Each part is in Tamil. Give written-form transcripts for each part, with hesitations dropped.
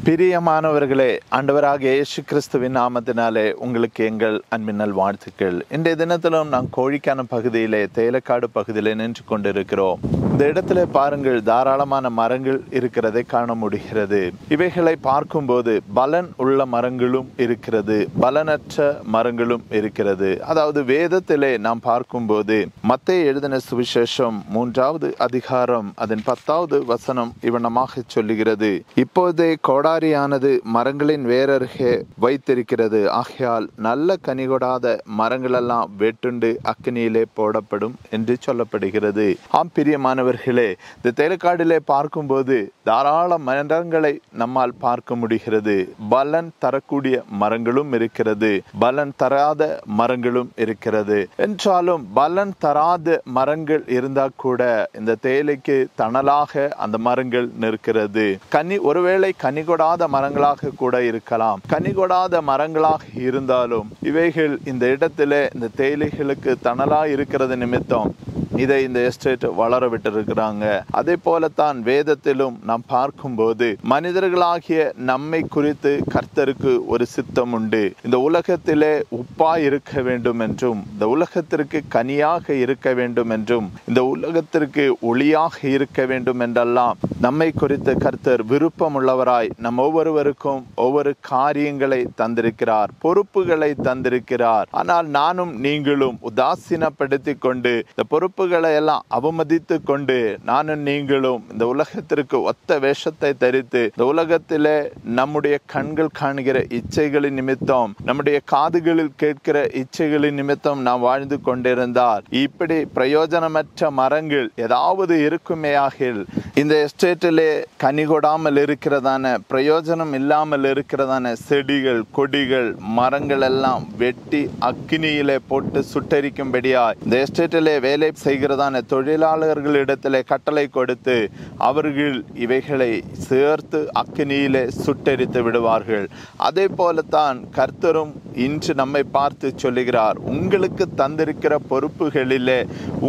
பிரியமானவர்களே, ஆண்டவராகிய இயேசு கிறிஸ்துவின் நாமத்தினாலே உங்களுக்கு எங்கள் அன்பின் வாழ்த்துக்கள். இன்றைய தினத்திலும் நாம் கோழிக்கான பகுதியிலே, தேலக்காடு பகுதியிலே நின்று கொண்டிருக்கிறோம். இந்த இடத்துல பாருங்கள், தாராளமான மரங்கள் இருக்கிறதை காண முடிகிறது. இவைகளை பார்க்கும்போது பலன் உள்ள மரங்களும் இருக்கிறது, பலனற்ற மரங்களும் இருக்கிறது. அதாவது வேதத்திலே நாம் பார்க்கும்போது மத்தேயு எழுதின சுவிசேஷம் 3வது அதிகாரம் அதன் 10வது வசனம் இவனமாக சொல்லுகிறது, இப்போதே கோடாரியானது மரங்களின் வேரருகே வைத்திருக்கிறது, ஆகையால் நல்ல கனிகொடாத மரங்களெல்லாம் வெட்டுண்டு அக்கினியிலே போடப்படும் என்று சொல்லப்படுகிறது. ஆம் பிரியமானவர்களே, இந்த தேலக்காடிலே பார்க்கும்போது தாராள மரங்களை நம்மால் பார்க்க முடிகிறது. பலன் தரக்கூடிய மரங்களும் இருக்கிறது, பலன் தராத மரங்களும் இருக்கிறது. என்றாலும் பலன் தராத மரங்கள் இருந்தா கூட இந்த தேயிலைக்கு தணலாக அந்த மரங்கள் நிற்கிறது. ஒருவேளை கனிகொடாத மரங்களாக கூட இருக்கலாம். கனிகொடாத மரங்களாக இருந்தாலும் இவைகள் இந்த இடத்துல இந்த தேயிலைகளுக்கு தணலா இருக்கிறது நிமித்தம் இதை இந்த எஸ்டேட் வளர விட்டிருக்கிறாங்க. அதே போலத்தான் வேதத்திலும் நாம் பார்க்கும்போது மனிதர்களாகிய நம்மை குறித்து கர்த்தருக்கு ஒரு சித்தம் உண்டு. இந்த உலகத்திலே உப்பாய் இருக்க வேண்டும் என்றும், இந்த உலகத்திற்கு கனியாக இருக்க வேண்டும் என்றும், இந்த உலகத்திற்கு ஒளியாக இருக்க வேண்டும் என்றெல்லாம் நம்மை குறித்து கர்த்தர் விருப்பம் உள்ளவராய் நம் ஒவ்வொருவருக்கும் ஒவ்வொரு காரியங்களை தந்திருக்கிறார், பொறுப்புகளை தந்திருக்கிறார். ஆனால் நானும் நீங்களும் உதாசீனப்படுத்தி கொண்டு இந்த பொறுப்புகளை எல்லாம் அவமதித்து கொண்டு நானும் நீங்களும் இந்த உலகத்திற்கு ஒத்த வேஷத்தை தரித்து இந்த உலகத்திலே நம்முடைய கண்கள் காணுகிற இச்சைகளின் நிமித்தம், நம்முடைய காதுகளில் கேட்கிற இச்சைகளின் நிமித்தம் நாம் வாழ்ந்து கொண்டிருந்தால் இப்படி பிரயோஜனமற்ற மரங்கள் ஏதாவது இருக்குமேயாகில் இந்த எஸ்டேட்டிலே கனிகொடாமல் இருக்கிறதான, பிரயோஜனம் இல்லாமல் இருக்கிறதான செடிகள், கொடிகள், மரங்கள் எல்லாம் வெட்டி அக்கினியிலே போட்டு சுட்டரிக்கும்படியா இந்த எஸ்டேட்டிலே வேலை செய்கிறதான தொழிலாளர்களிடத்திலே கட்டளை கொடுத்து அவர்கள் இவைகளை சேர்த்து அக்கினியிலே சுட்டரித்து விடுவார்கள். அதே போலத்தான் கர்த்தரும் இன்று நம்மை பார்த்து சொல்லுகிறார், உங்களுக்கு தந்திருக்கிற பொறுப்புகளிலே,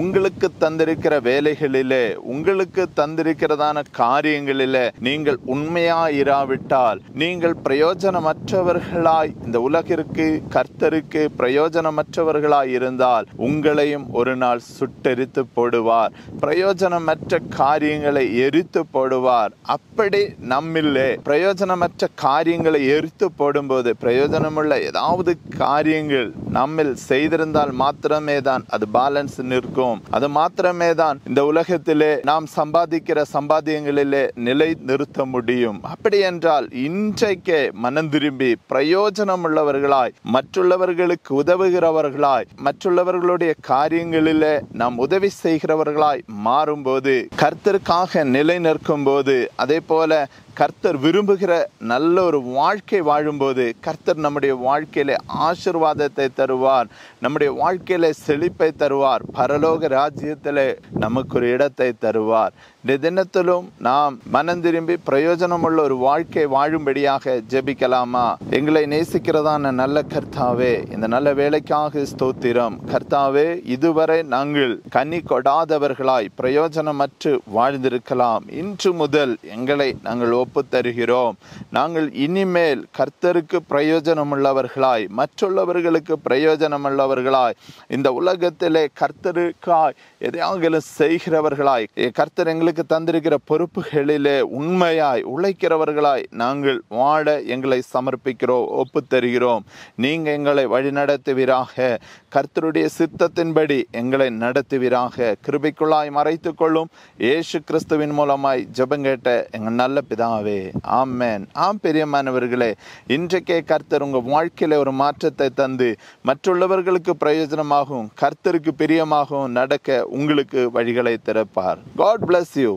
உங்களுக்கு தந்திருக்கிற வேலைகளிலே, உங்களுக்கு தந்திருக்கிறதான காரியங்களிலே நீங்கள் உண்மையாயிராவிட்டால், நீங்கள் பிரயோஜனமற்றவர்களாய் இந்த உலகிற்கு கர்த்தருக்கு பிரயோஜனமற்றவர்களாய் இருந்தால் உங்களையும் ஒரு நாள் சுட்டெரித்து போடுவார். பிரயோஜனமற்ற காரியங்களை எரித்து போடுவார். அப்படி நம்மிலே பிரயோஜனமற்ற காரியங்களை எரித்து போடும்போது பிரயோஜனமுள்ள ஏதாவது காரியங்கள் நம்மில் செய்திருந்தால் மாத்திரமே தான் அது பேலன்ஸ் நிற்கும். அது மாத்திரமே தான் இந்த உலகத்திலே நாம் சம்பாதிக்கிற சம்பாத்தியங்களிலே நிலை நிறுத்த முடியும். அப்படி என்றால் இன்றைக்கே மனம் திரும்பி பிரயோஜனம் உள்ளவர்களாய், மற்றுள்ளவர்களுக்கு உதவுகிறவர்களாய், மற்றுள்ளவர்களுடைய காரியங்களிலே நாம் உதவி செய்கிறவர்களாய் மாறும்போது, கர்த்தருக்காக நிலை நிற்கும் போது, அதே போல கர்த்தர் விரும்புகிற நல்ல ஒரு வாழ்க்கை வாழும்போது கர்த்தர் நம்முடைய வாழ்க்கையில ஆசீர்வாதத்தை தருவார், நம்முடைய வாழ்க்கையில செழிப்பை தருவார், பரலோக ராஜ்யத்திலே நமக்கு ஒரு இடத்தை தருவார். இந்த தினத்திலும் நாம் மனம் திரும்பி பிரயோஜனமுள்ள ஒரு வாழ்க்கை வாழும்படியாக ஜெபிக்கலாமா? எங்களை நேசிக்கிறதான நல்ல கர்த்தாவே, இந்த நல்ல வேலைக்காக ஸ்தோத்திரம். கர்த்தாவே, இதுவரை நாங்கள் கனி கொடாதவர்களாய் பிரயோஜனமற்று வாழ்ந்திருக்கலாம். இன்று முதல் எங்களை நாங்கள் ஒப்பு தருகிறோம். நாங்கள் இனிமேல் கர்த்தருக்கு பிரயோஜனம் உள்ளவர்களாய், மற்றுள்ளவர்களுக்கு பிரயோஜனம் உள்ளவர்களாய், இந்த உலகத்திலே கர்த்தருக்காய் எதையாவது செய்கிறவர்களாய், கர்த்தர் எங்களுக்கு தந்திருக்கிற பொறுப்புகளிலே உண்மையாய் உழைக்கிறவர்களாய் நாங்கள் வாழ எங்களை சமர்ப்பிக்கிறோம், ஒப்பு தருகிறோம். நீங்க எங்களை வழி நடத்துவீராக, கர்த்தருடைய சித்தத்தின்படி எங்களை நடத்துவீராக. கிருபைக்குள்ளாய் மறைத்துக் கொள்ளும். இயேசு கிறிஸ்துவின் மூலமாய் ஜெபங்கேட்ட எங்கள் நல்ல பிதாவே, ஆமென். ஆம் பிரியமானவர்களே, இன்றைக்கே கர்த்தர் உங்க வாழ்க்கையில ஒரு மாற்றத்தை தந்து மற்றுள்ளவர்களுக்கு பிரயோஜனமாகவும் கர்த்தருக்கு பிரியமாகவும் நடக்க உங்களுக்கு வழிகளை திறப்பார். God bless you.